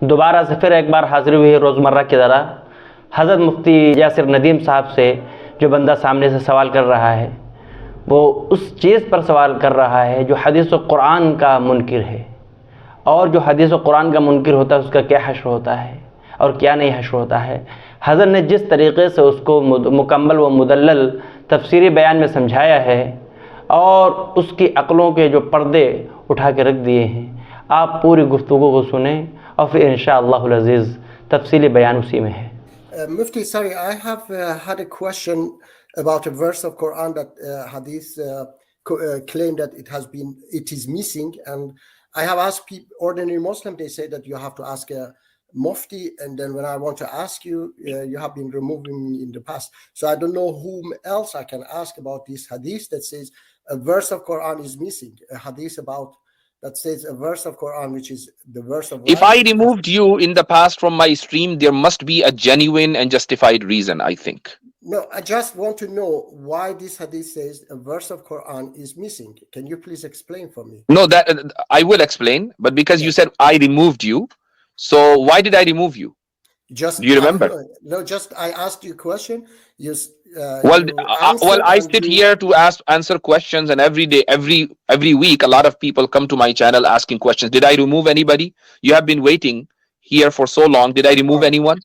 दोबारा से फिर एक बार हाजिर हुई है रोज़मर्रा की तरह हज़रत मुफ्ती यasirnadeem साहब से। जो बंदा सामने से सवाल कर रहा है वो उस चीज़ पर सवाल कर रहा है जो हदीस और कुरान का मुनकिर है, और जो हदीस और कुरान का मुनकिर होता है उसका क्या हश्र होता है और क्या नहीं हश्र होता है। हज़रत ने जिस तरीक़े से उसको मुकम्मल व मुदल्लल तफसीरी बयान में समझाया है और उसकी अक़लों के जो पर्दे उठा के रख दिए हैं, आप पूरी गुफ्तगू को सुने और फिर इंशाअल्लाहुल अज़ीज़ तफसीली बयान उसी में है। Mufti, sorry, I have had a question about a verse of Quran that hadith claim that it is missing, and I have asked people, ordinary Muslim, they say that you have to ask a Mufti, and then when I want to ask you, you have been removing me in the past. So I don't know whom else I can ask about this hadith that says a verse of Quran is missing, a hadith about that says a verse of Quran, which is the verse of life. If I removed you in the past from my stream, there must be a genuine and justified reason, I think. No, I just want to know why this hadith says a verse of Quran is missing. Can you please explain for me? No, that I will explain, but because you said I removed you, so why did I remove you? Just do you remember? No, just I asked you a question. Well, I sit here to answer questions, and every day, every week, a lot of people come to my channel asking questions. Did I remove anybody? You have been waiting here for so long. Did I remove anyone?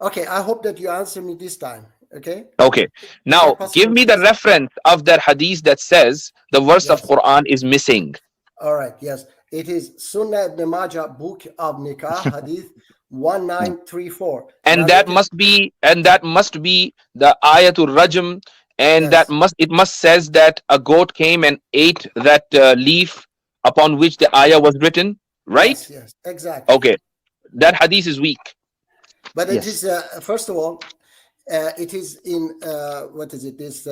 Okay, I hope that you answer me this time. Okay. Okay. Now, give me the reference of that hadith that says the verse of Quran is missing. All right. Yes, it is Sunnah Ibn Majah, Book of Nikah, Hadith 1934. And that must be the ayatul rajm, and it must says that a goat came and ate that leaf upon which the ayah was written, right? Yes, exactly. Okay, that hadith is weak. But it is first of all, it is in what is it? This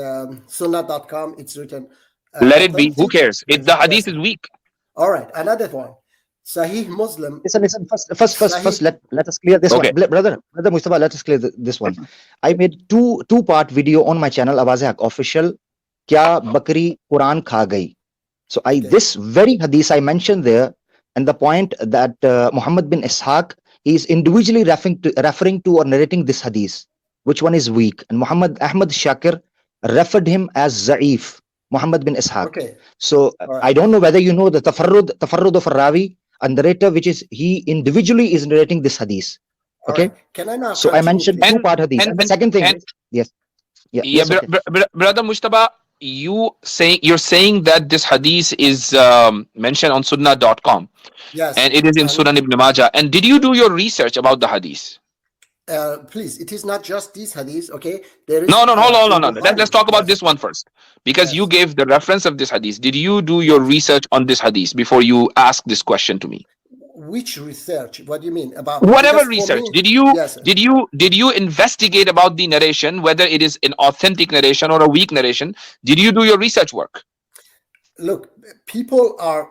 sunnah.com. It's written. Let it be. Who cares? The hadith is weak. All right, another one. Sahih Muslim. Listen. First, let us clear this one, brother Mustafa. Let us clear this one. I made two-part video on my channel, Awaz-e Haq Official. Kya bakri Quran kha gayi? So this very hadith I mentioned there, and the point that Muhammad bin Ishaq is individually referring to or narrating this hadith, which one is weak, and Muhammad Ahmad Shakir referred him as Za'if, Muhammad bin Ishaq. Okay. So I don't know whether you know the tafarrud of Rawi, a narrator, which is he individually is narrating this hadith. Okay. Can I now? So I mentioned two-part hadith. And the second thing, Brother Mustafa, you're saying that this hadith is mentioned on sunnah.com. Yes. And it is in Sunan Ibn Majah. And did you do your research about the hadith? Please, it is not just this hadith, okay? There is hold on. Let's talk about this one first, because you gave the reference of this hadith. Did you do your research on this hadith before you ask this question to me? Which research? What do you mean about whatever research? Did you investigate about the narration, whether it is an authentic narration or a weak narration? Did you do your research work? Look, people are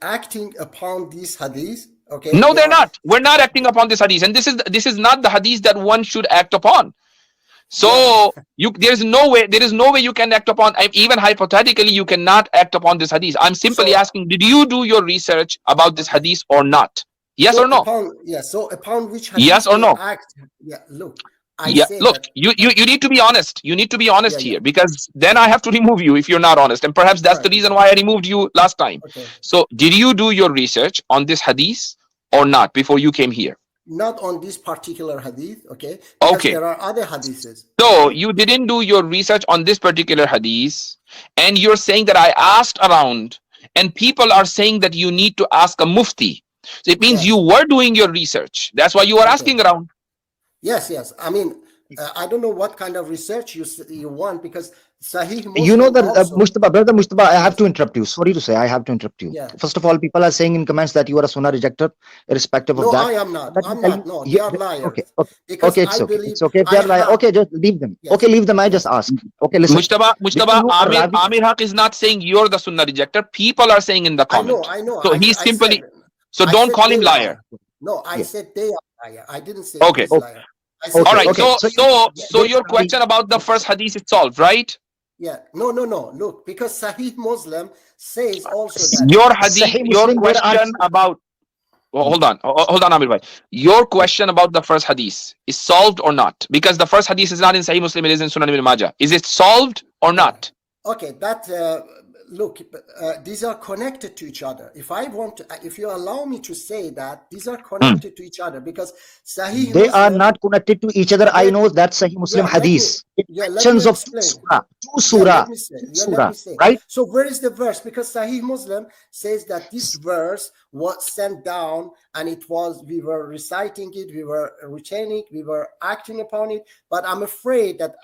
acting upon this hadith. Okay. No, they're not. We're not acting upon this hadith, and this is not the hadith that one should act upon. So there is no way you can act upon. Even hypothetically, you cannot act upon this hadith. I'm simply asking: did you do your research about this hadith or not? Yes or no? So upon which hadith? Yes or no? Look. You need to be honest. You need to be honest here, because then I have to remove you if you're not honest, and perhaps that's the reason why I removed you last time. Okay. So did you do your research on this hadith or not before you came here? Not on this particular hadith, okay? Okay. There are other hadiths. So you didn't do your research on this particular hadith, and you're saying that I asked around, and people are saying that you need to ask a mufti. So it means you were doing your research. That's why you are asking around. Yes. I mean, I don't know what kind of research you want, because Sahih Muslim you know that Brother Mustafa, I have to interrupt you. Sorry to say, I have to interrupt you. First of all, people are saying in comments that you are a Sunnah rejector, irrespective of that. No, I am not. I'm not. No, they are liars. Okay, it's okay. It's okay if they are liars. Okay, just leave them. Okay, leave them. I just ask. Okay, listen. Mustafa, Amir Haq is not saying you're the Sunnah rejector. People are saying in the comment. I know. So he's simply. So don't call him liar. No, I said they are liar. I didn't say okay. Liar. All right. So your question about the first hadith is solved, right? Yeah. No. Look, because Sahih Muslim says also that your hadith, your question about. hold on, Amir bhai. Your question about the first hadith is solved or not? Because the first hadith is not in Sahih Muslim, it is in Sunan Ibn Majah. Is it solved or not? Okay, that look, these are connected to each other. If I want to, if you allow me to say that, these are connected to each other, because Sahih They Muslim, are not connected to each other. I know that Sahih Muslim hadith. Let me Of explain. two surah, Let me say. Right? So where is the verse? Because Sahih Muslim says that this verse was sent down, and we were reciting it, we were retaining it, we were acting upon it. But I'm afraid that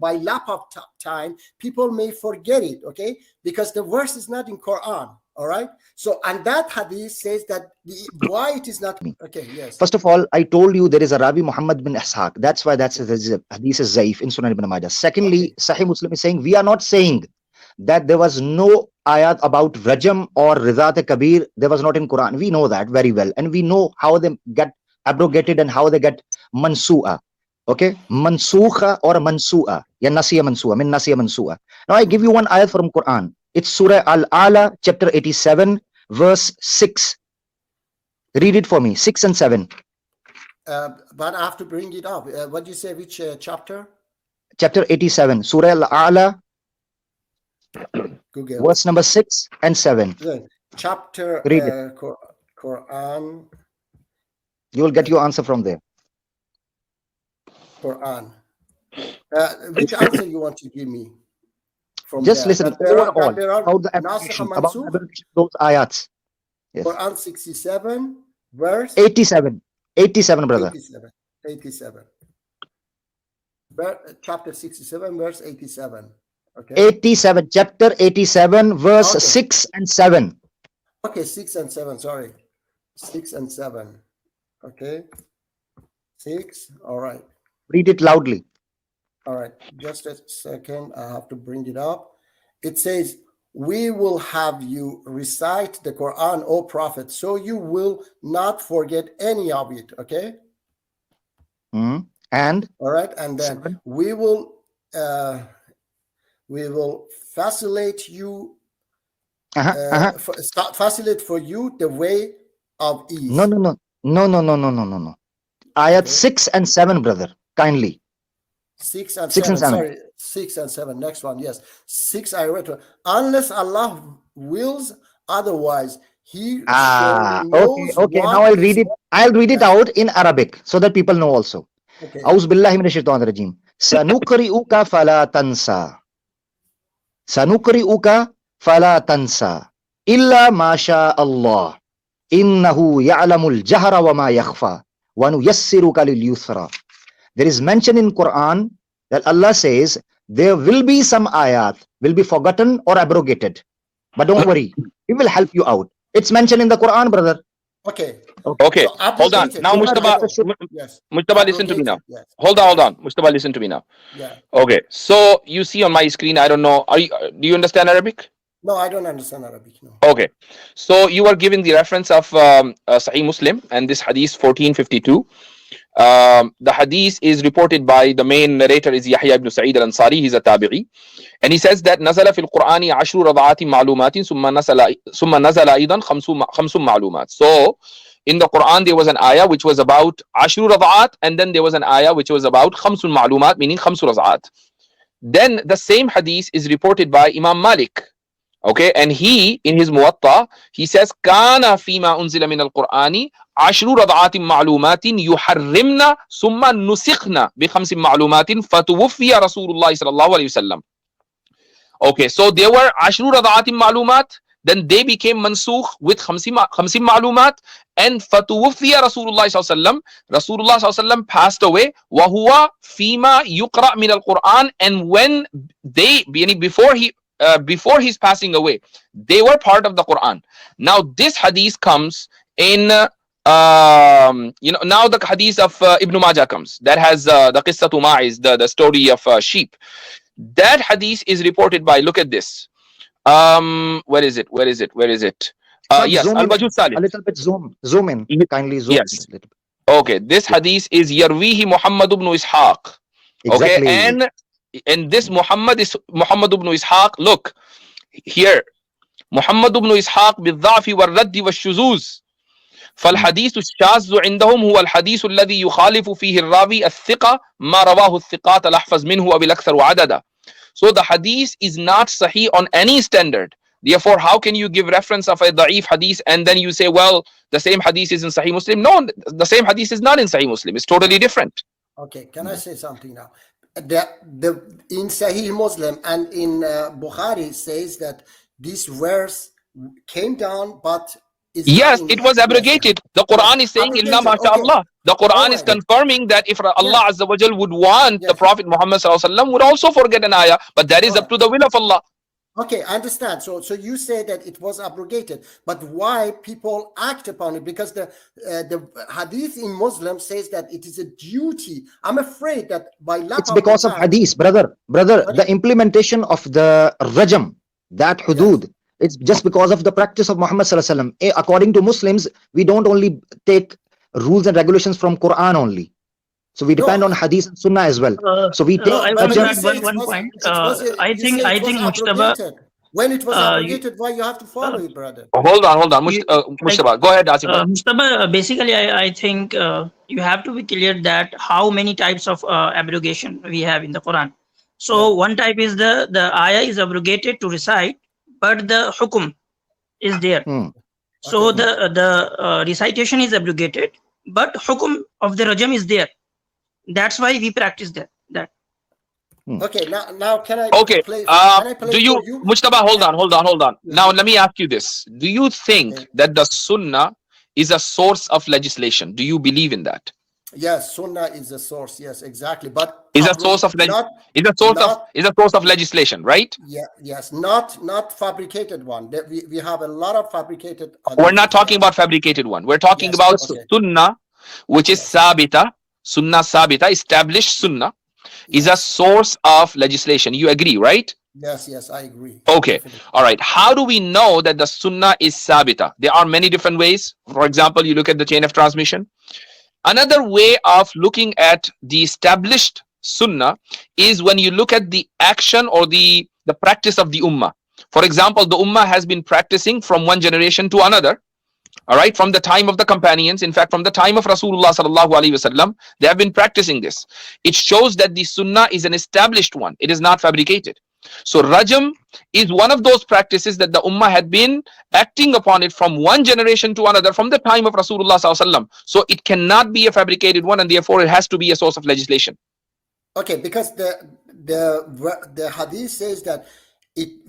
by lap of time, people may forget it, okay? Because the verse is not in Quran, all right? So, and that hadith says that why it is not, okay, yes. First of all, I told you there is a Rabi Muhammad bin Ishaq. That's why hadith is Zaif in Sunan Ibn Majah. Secondly, Sahih Muslim is saying, we are not saying that there was no ayat about Rajam or Rizat Kabir. There was not in Quran. We know that very well. And we know how they get abrogated and how they get mansu'a. Okay? Mansukha or mansu'a. Ya nasiya mansu'a. Min nasiya mansu'a. Now I give you one ayat from Quran. It's Surah Al-Ala, chapter 87, verse 6. Read it for me, 6 and 7. But I have to bring it up. What do you say, which chapter? Chapter 87, Surah Al-A'la, Google. verse number 6 and 7. Chapter, Read it. Quran. You will get your answer from there. Quran. Which answer you want to give me? From Just there? listen, overall, about the application, about those ayats. Yes. Quran 67, verse 87. 87, brother. 87. Chapter 67, verse 87. Okay. 87, chapter 87, verse 6 and 7. Okay, 6 and 7, sorry. 6 and 7. Okay. 6, all right. Read it loudly. All right, just a second. I have to bring it up. It says, we will have you recite the Quran, O Prophet, so you will not forget any of it. Okay. And all right, and then we will facilitate you, facilitate for you the way of ease. No. Ayat 6 and 7, brother. Kindly. 6 and 7. Sorry, 6 and 7. Next one, yes. 6 I read. Unless Allah wills otherwise, He knows. Okay. Now I'll read it. I'll read it out in Arabic so that people know also. Okay. A'udhu billahi minash shaitanir rajim. Sanuqri'uka fala tansa. Sanuqri'uka fala tansa. Illa ma sha Allah. Innahu ya'lamul jahra wa ma yakhfa. Wa nuyassiruka lil yusra. There is mention in Quran that Allah says there will be some ayat will be forgotten or abrogated, but don't worry, we will help you out. It's mentioned in the Quran, brother. Okay. So hold on. Now, Mustafa, listen to me now. Yes. Hold on. Mustafa, listen to me now. Yeah. Okay. So you see on my screen, I don't know. Do you understand Arabic? No, I don't understand Arabic. No. Okay. So you are giving the reference of Sahih Muslim and this hadith 1452. The hadith is reported by the main narrator is Yahya ibn Sa'id al-Ansari. He's a tabi'i, and he says that nazala fil Qur'ani 10 rad'atin ma'lumatin summa nazala aidan 5 ma'lumat. So in the Quran there was an ayah which was about 10 rad'at, and then there was an ayah which was about 5 ma'lumat, meaning 5 rad'at. Then the same hadith is reported by Imam Malik. Okay, and he in his Muwatta he says kana fima unzila min al-Qur'ani 10 rad'atin ma'lumatin yuharrimna summa nusikhna bi 5 ma'lumatin fatuwfiya Rasulullah sallallahu alayhi wasallam. Okay, so there were 10 rad'atin ma'lumat, then they became mansukh with 5 ma'lumat, and fatuwfiya Rasulullah sallallahu alayhi wasallam. Rasulullah sallallahu alayhi wasallam passed away wa huwa fima yuqra min al-Qur'an, and when they before his passing away, they were part of the Quran. Now this hadith comes in now the hadith of Ibn Majah comes that has the qissatu ma'iz, the story of sheep. That hadith is reported by, look at this, where is it yes, Al-Wajud Salih. A little bit zoom in, kindly zoom yes. in a little bit. Okay, this hadith is Yarwihi Muhammad ibn Ishaq. Exactly. Okay, and this Muhammad ibn Ishaq, look here, Muhammad ibn Ishaq bil-dha'fi wal-raddi wal-shuzuz. فالحديث الشاذ عندهم هو الحديث الذي يخالف فيه الراوي الثقة ما رواه الثقات الأحفظ منه وبالأكثر وعددا. So the hadith is not sahih on any standard. Therefore, how can you give reference of a da'if hadith and then you say, well, the same hadith is in Sahih Muslim? No, the same hadith is not in Sahih Muslim. It's totally different. Okay, can I say something now? In Sahih Muslim and in Bukhari says that this verse came down, but yes, it was abrogated. The Quran is saying, Illa masha'Allah. The Quran is confirming that if Allah Azza wa Jal would want the Prophet Muhammad Sallallahu Alaihi Wasallam would also forget an ayah, but that is up to the will of Allah. Okay, I understand. So you say that it was abrogated, but why people act upon it? Because the hadith in Muslim says that it is a duty. I'm afraid that by lack it's because of hadith, brother. The implementation of the rajam, that hudud, yes. It's just because of the practice of Muhammad Sallallahu Alaihi Wasallam. According to Muslims, we don't only take rules and regulations from Quran only. So we depend on hadith and sunnah as well. So we take I want to add one point. I think Mujtaba, when it was abrogated, why you have to follow it, brother? Hold on. Mujtaba, go ahead, Asif. Mujtaba, basically, I think you have to be clear that how many types of abrogation we have in the Quran. So one type is the ayah is abrogated to recite, but the hukum is there. So the recitation is abrogated, but hukum of the rajam is there. That's why we practice that. Okay, now can I play? Can I play do you, Mujtaba, hold on. Now let me ask you this: do you think that the Sunnah is a source of legislation? Do you believe in that? Yes, Sunnah is a source. Yes, exactly. But is a source of legislation, right? Yeah. Yes. Not fabricated one. We have a lot of fabricated. We're not talking about fabricated one. We're talking about Sunnah, which is sabita. Sunnah sabita, established sunnah, is a source of legislation. You agree, right? Yes, I agree. Okay, all right. How do we know that the sunnah is sabita? There are many different ways. For example, you look at the chain of transmission. Another way of looking at the established sunnah is when you look at the action or the practice of the ummah. For example, the ummah has been practicing from one generation to another. All right, from the time of the companions, in fact, from the time of Rasulullah sallallahu alaihi wasallam, they have been practicing this. It shows that the sunnah is an established one. It is not fabricated. So rajam is one of those practices that the ummah had been acting upon it from one generation to another from the time of Rasulullah sallallahu alaihi wasallam. So it cannot be a fabricated one, and therefore it has to be a source of legislation. Okay, because the hadith says that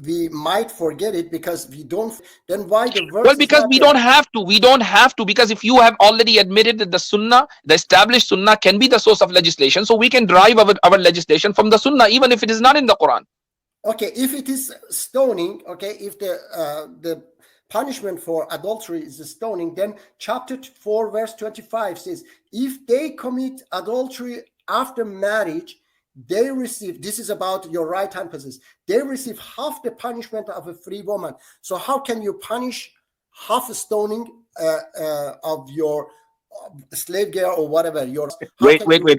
we might forget it because we don't. Then why the verse? Well, because we don't have to. Because if you have already admitted that the sunnah, the established sunnah, can be the source of legislation, so we can derive our legislation from the sunnah, even if it is not in the Quran. Okay, if it is stoning, okay, if the punishment for adultery is stoning, then chapter 4, verse 25 says, if they commit adultery after marriage, they receive, this is about your right hand possession, they receive half the punishment of a free woman. So how can you punish half a stoning of your slave girl or whatever? Wait. Which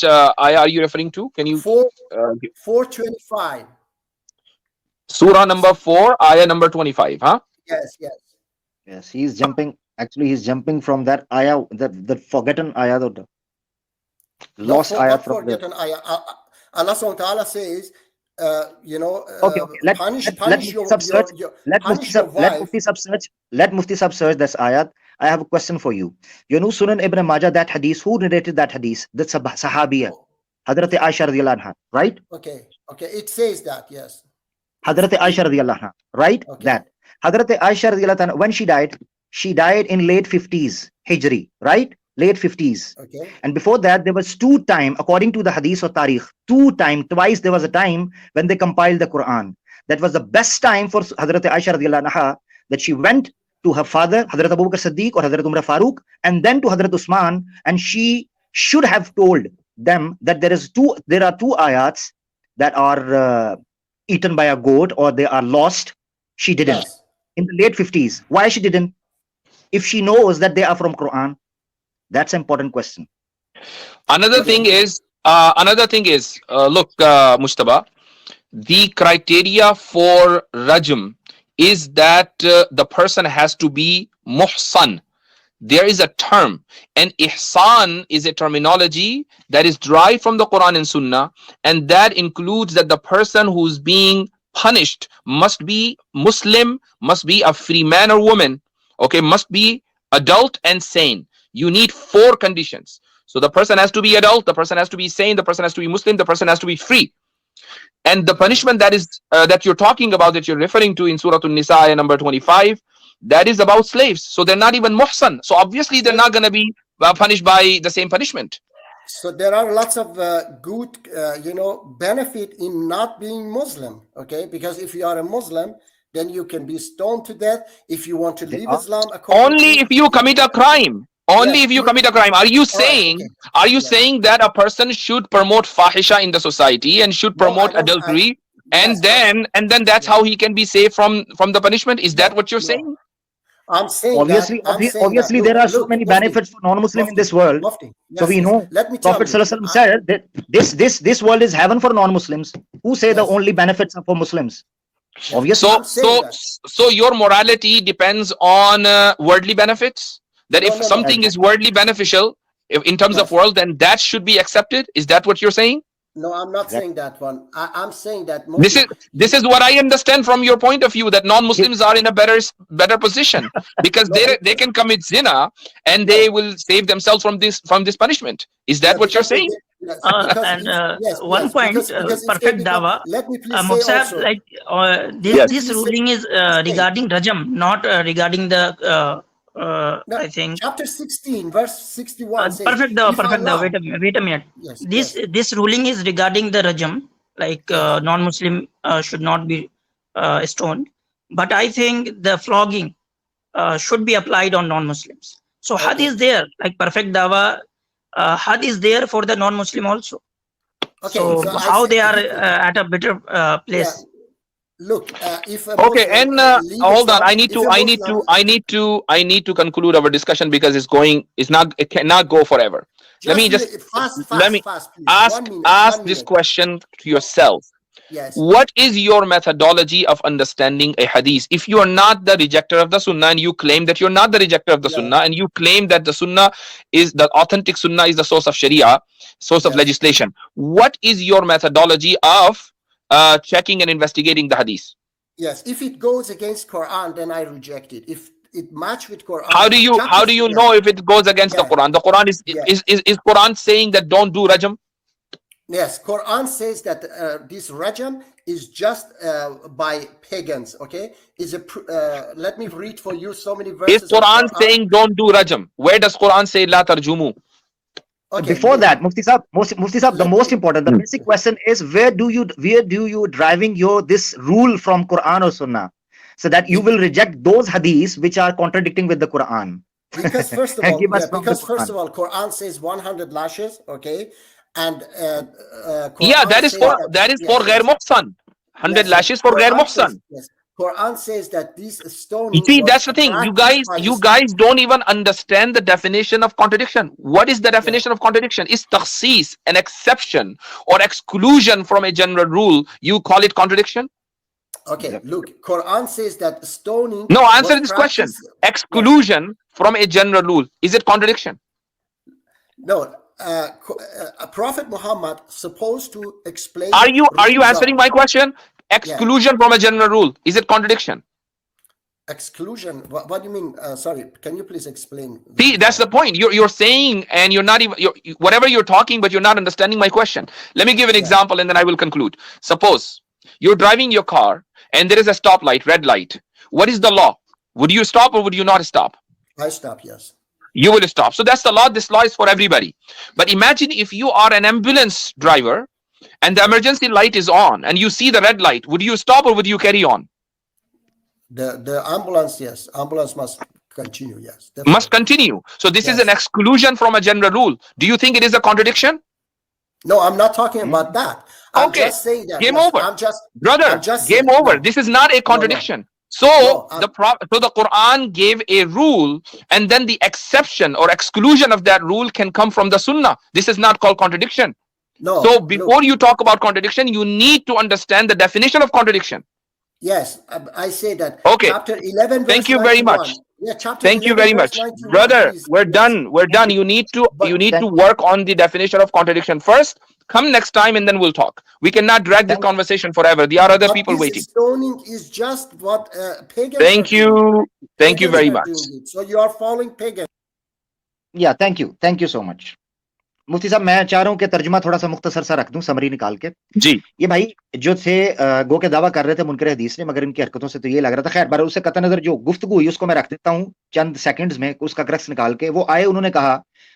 ayah are you referring to? Can you 425? Surah number 4, ayah number 25, huh? Yes, he's jumping. Actually, he's jumping from that ayah, the forgotten ayah, the lost ayah from the ayah. Allah subhanahu wa ta'ala says, let Mufti search this ayat. I have a question for you. You know Sunan Ibn Majah, that hadith, who narrated that hadith? That's a Sahabiya, Hadrat Aisha radiyallahu anha, right? Okay, it says that, yes. Hadrat Aisha radiyallahu anha, right? Okay. That Hadrat Aisha radiyallahu anha, when she died in late 50s Hijri, right? Late 50s. Okay. And before that, there was two times, according to the hadith or tariq, twice there was a time when they compiled the Quran. That was the best time for Hadrat Aisha radiyallahu anha, that she went to her father, Hadrat Abu Bakr Siddiq or Hadrat Umar Farooq, and then to Hadrat Usman, and she should have told them that there are two ayats that are eaten by a goat or they are lost. She didn't. Yes. In the late 50s. Why she didn't? If she knows that they are from Quran, that's an important question. Another thing is, look, Mujtaba, the criteria for rajm is that the person has to be muhsan. There is a term, and ihsan is a terminology that is derived from the Quran and Sunnah, and that includes that the person who's being punished must be Muslim, must be a free man or woman, okay, must be adult and sane. You need 4 conditions. So the person has to be adult, the person has to be sane, the person has to be Muslim, the person has to be free. And the punishment that is that you're talking about, that you're referring to in Surah An-Nisa number 25, that is about slaves. So they're not even muhsan. So obviously they're not going to be punished by the same punishment. So there are lots of good, benefit in not being Muslim. Okay, because if you are a Muslim, then you can be stoned to death. If you want to leave Islam, only if you commit a crime. Only if you commit a crime. Are you saying? Are you saying that a person should promote fahisha in the society and should promote adultery, and then that's how he can be saved from the punishment? Is that what you're saying? I'm saying obviously there are so many benefits for non-Muslim in this world. So we know Prophet ﷺ said that this world is heaven for non-Muslims. Who say the only benefits are for Muslims? Obviously. So your morality depends on worldly benefits. That if something is worldly beneficial in terms of world, then that should be accepted. Is that what you're saying? No, I'm not saying that one. I'm saying that this is what I understand from your point of view, that non-Muslims are in a better position because they can commit zina and they will save themselves from this punishment. Is that what you're saying? One point, perfect dawa. Let me please say also. Like this ruling is regarding rajam, not regarding the. I think chapter 16 verse 61 says, perfect dawa. Wait a minute. This ruling is regarding the rajam, like non-Muslim should not be stoned, but I think the flogging should be applied on non-Muslims. So had is there, like perfect dawa, had is there for the non-Muslim also. So how they are at a better place. Look, if hold on, I need to conclude our discussion because it cannot go forever. Let me ask this question to yourself. Yes. What is your methodology of understanding a hadith? If you are not the rejecter of the sunnah and you claim that you're not the rejecter of the sunnah, and you claim that the sunnah is the authentic sunnah is the source of sharia, source of legislation, what is your methodology of checking and investigating the hadith? Yes, if it goes against Quran, then I reject it. If it match with Quran, how do you know if it goes against the Quran? The Quran is Quran saying that don't do rajam? Yes, Quran says that this rajam is just by pagans. Okay, let me read for you so many verses. Is Quran saying don't do rajam? Where does Quran say la tarjumu? Okay, before that, Mufti Sahab, the most important, the basic question is where do you driving this rule from Quran or Sunnah, so that you will reject those hadiths which are contradicting with the Quran? Because first of all, Quran says 100 lashes, okay, and Quran that is for ghair muhsan. 100 lashes for ghair muhsan. Yes. Quran says that these stoning. See, that's the thing. You guys don't even understand the definition of contradiction. What is the definition of contradiction? Is takhsis an exception or exclusion from a general rule? You call it contradiction? Okay, look, Quran says that stoning. No, answer this question. Exclusion from a general rule. Is it contradiction? No. Prophet Muhammad supposed to explain. Are you answering my question? Exclusion from a general rule. Is it contradiction? Exclusion? What do you mean? Sorry, can you please explain? See, that's the point. You're saying, and you're not even whatever you're talking, but you're not understanding my question. Let me give an example, and then I will conclude. Suppose you're driving your car, and there is a stoplight, red light. What is the law? Would you stop or would you not stop? I stop. Yes. You will stop. So that's the law. This law is for everybody. But imagine if you are an ambulance driver and the emergency light is on and you see the red light, would you stop or would you carry on? The ambulance, yes. Ambulance must continue, yes. Definitely. Must continue. So this is an exclusion from a general rule. Do you think it is a contradiction? No, I'm not talking about that. I'm just saying that. Game over. Game over. This is not a contradiction. So the Quran gave a rule, and then the exception or exclusion of that rule can come from the Sunnah. This is not called contradiction. No. So before you talk about contradiction, you need to understand the definition of contradiction. Yes, I say that. Okay. Chapter 11, verse Thank you very 91. much. Yeah, chapter Thank you 11, very verse much. 91, Brother, please. we're Yes. done. We're done. You need to work on the definition of contradiction first. Come next time and then we'll talk. We cannot drag this conversation forever. There are other But people this waiting. stoning is just what pagans Thank are doing. you. Thank you Pagans very are much. doing it. So you are following pagans. या thank you so much मुफ्ती साहब. मैं चाह रहा हूं कि तर्जुमा थोड़ा सा मुख्तसर सा रख दूं, समरी निकाल के. जी. ये भाई जो थे गो के दावा कर रहे थे मुनकर हदीस ने, मगर इनकी हरकतों से तो ये लग रहा था. खैर बार उससे कतई नजर जो गुफ्तगू हुई उसको मैं रख देता हूं चंद सेकंड्स में, उसका क्रक्स निकाल के. वो आए, उन्होंने कहा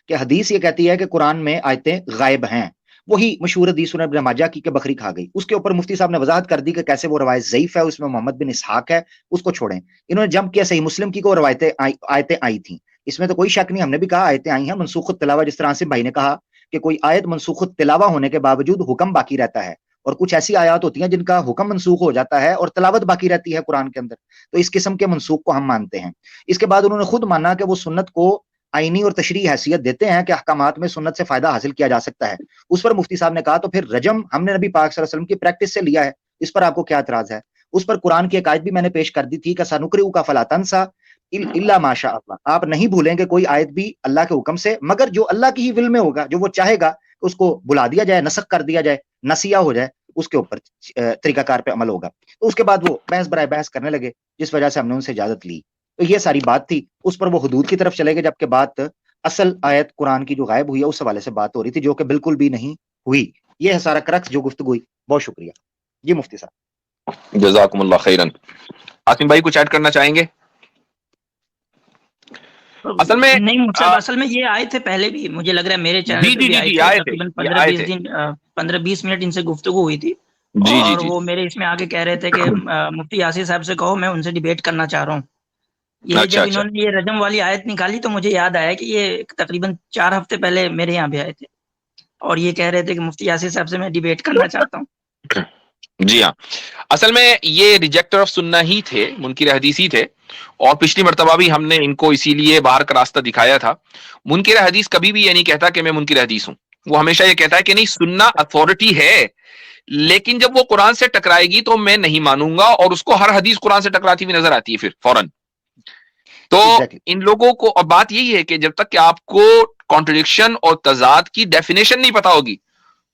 कि हदीस ये कहती है कि कुरान में आयतें गायब हैं. वही मशहूर हदीस सुनन इब्न माजा की कि बकरी खा गई. उसके ऊपर मुफ्ती साहब ने वजाहत कर दी कि कैसे वो रवायत ज़ईफ है, उसमें मोहम्मद बिन इसहाक है, उसको छोड़ें. इन्होंने जंप किया सही मुस्लिम की को रवायतें आयतें आई थी. इसमें तो कोई शक नहीं, हमने भी कहा आयतें आई हैं. मनसूखुत तिलावा, जिस तरह आसिम भाई ने कहा कि कोई आयत मनसूखुत तिलावा होने के बावजूद हुक्म बाकी रहता है, और कुछ ऐसी आयत होती हैं जिनका हुक्म मनसूख हो जाता है और तिलावत बाकी रहती है कुरान के अंदर. तो इस किस्म के मनसूख को हम मानते हैं. इसके बाद उन्होंने खुद माना कि वो सुन्नत को आईनी और तशरीह हैसियत देते हैं कि अहकामात में सुन्नत से फायदा हासिल किया जा सकता है. उस पर मुफ्ती साहब ने कहा तो फिर रजम हमने नबी पाक सल्लल्लाहु अलैहि वसल्लम की प्रैक्टिस से लिया है, इस पर आपको क्या एतराज है? उस पर कुरान की एक आयत भी मैंने पेश कर दी थी कि सनुकरिउ का फला तंसा इल्ला माशा अल्लाह, आप नहीं भूलेंगे कोई आयत भी अल्लाह के हुक्म से, मगर जो अल्लाह की ही विल में होगा, जो वो चाहेगा उसको भुला दिया जाए, नसख कर दिया जाए, नसिया हो जाए, उसके ऊपर तरीकाकार पे अमल होगा. तो उसके बाद वो बहस बराए बहस करने लगे, जिस वजह से हमने उनसे इजाजत ली. तो ये सारी बात थी. उस पर वो हुदूद की तरफ चले गए, जबकि बात असल आयत कुरान की जो गायब हुई है उस हवाले से बात हो रही थी, जो कि बिल्कुल भी नहीं हुई. ये है सारा क्रक्स जो गुफ्तगू हुई. बहुत शुक्रिया जी मुफ्ती साहब. जज़ाकुमुल्लाह खैरन. आसिम भाई कुछ ऐड करना चाहेंगे? असल में नहीं मुझसे असल में ये आए थे पहले भी, मुझे लग रहा है मेरे चैनल पे भी आए थे. तकरीबन 15-20 दिन 15-20 मिनट इनसे गुफ्तगू हुई थी. और वो मेरे इसमें आके कह रहे थे कि मुफ्ती यासिर साहब से कहो मैं उनसे डिबेट करना चाह रहा हूँ. ये जब इन्होंने ये रजम वाली आयत निकाली तो मुझे याद आया कि ये तकरीबन 4 हफ्ते पहले मेरे यहाँ भी आए थे और ये कह रहे थे कि मुफ्ती यासिर साहब से मैं डिबेट करना चाहता हूँ. जी हाँ, असल में ये रिजेक्टर ऑफ सुन्ना ही थे, मुनकिर हदीस ही थे. और पिछली मर्तबा भी हमने इनको इसीलिए बाहर का रास्ता दिखाया था. मुनकिर हदीस कभी भी ये नहीं कहता कि मैं मुनकिर हदीस हूँ. वो हमेशा ये कहता है कि नहीं, सुन्ना अथॉरिटी है, लेकिन जब वो कुरान से टकराएगी तो मैं नहीं मानूंगा. और उसको हर हदीस कुरान से टकराती हुई नजर आती है फिर फौरन. तो इन लोगों को, और बात यही है कि जब तक कि आपको कॉन्ट्रडिक्शन और तजाद की डेफिनेशन नहीं पता होगी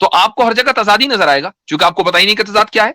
तो आपको हर जगह तजाद ही नजर आएगा, क्योंकि आपको पता ही नहीं कि तजाद क्या है.